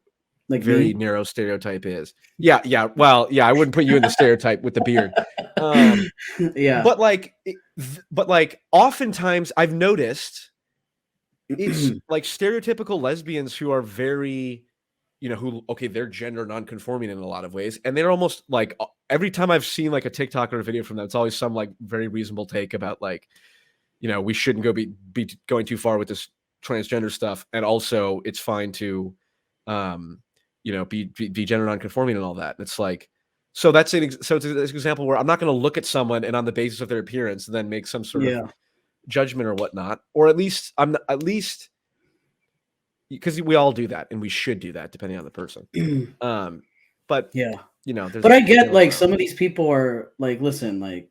Like very me? narrow stereotype is. Yeah, yeah. Well, yeah, I wouldn't put you in the stereotype with the beard. Um, Yeah. but like oftentimes I've noticed it's like stereotypical lesbians who are very, who okay, they're gender non-conforming in a lot of ways, and they're almost like every time I've seen like a TikTok or a video from them, it's always some like very reasonable take about like, we shouldn't be going too far with this transgender stuff, and also it's fine to, um, be gender non-conforming and all that. And it's like, so it's an example where I'm not going to look at someone and on the basis of their appearance then make some sort of Yeah. judgment or whatnot, or at least at least because we all do that and we should do that depending on the person. Um, but Yeah. there's But a I get middle like ground. some of these people are like, listen, like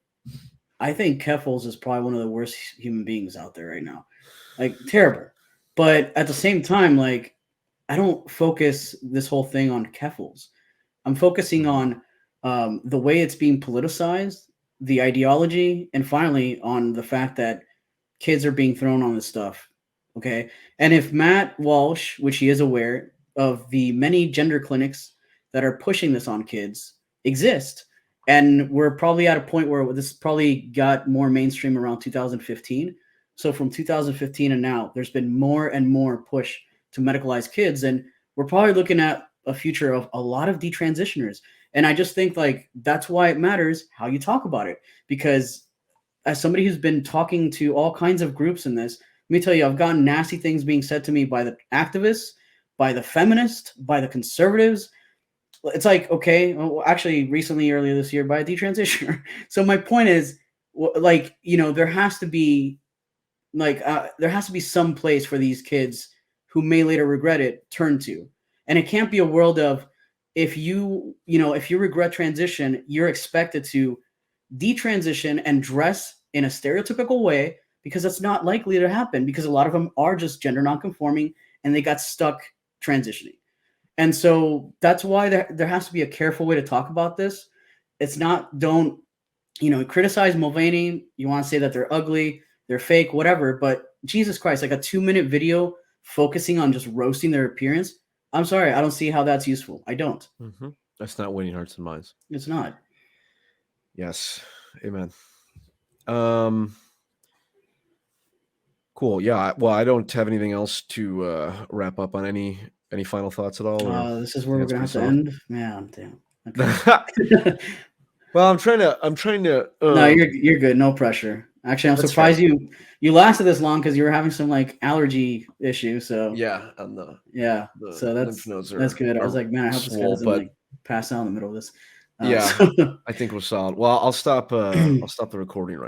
I think Keffels is probably one of the worst human beings out there right now. Like terrible. But at the same time, like I don't focus this whole thing on Keffels. I'm focusing Mhm. on the way it's being politicized, the ideology, and finally on the fact that kids are being thrown on this stuff. Okay. And if Matt Walsh, which he is aware of the many gender clinics that are pushing this on kids, exist, and we're probably at a point where this probably got more mainstream around 2015. So from 2015 and now, there's been more and more push to medicalize kids. And we're probably looking at a future of a lot of detransitioners. And I just think like that's why it matters how you talk about it. Because as somebody who's been talking to all kinds of groups in this, let me tell you, I've gotten nasty things being said to me by the activists, by the feminists, by the conservatives. It's like, okay, well, actually, recently, earlier this year, by a detransitioner. So my point is, like, there has to be, there has to be some place for these kids who may later regret it turn to, and it can't be a world of if you regret transition, you're expected to detransition and dress in a stereotypical way because that's not likely to happen because a lot of them are just gender nonconforming and they got stuck transitioning. And so that's why there has to be a careful way to talk about this. It's not, don't, criticize Mulvaney. You want to say that they're ugly, they're fake, whatever. But Jesus Christ, like a 2-minute video focusing on just roasting their appearance. I'm sorry, I don't see how that's useful. I don't. That's not winning hearts and minds. It's not. Yes, amen. Cool. Yeah. Well, I don't have anything else to wrap up on. Any final thoughts at all, or This is where anything we're else gonna we have to saw? end. Man, damn. Okay. Well, I'm trying to. No, you're good. No pressure. Actually, I'm That's fair. surprised you lasted this long because you were having some like allergy issue. So Yeah, and the yeah, the so lymph that's nodes that's good. I was are like, man, I hope this guy swole, doesn't but like pass out in the middle of this. yeah, So I think we're solid. Well, I'll stop. I'll stop the recording right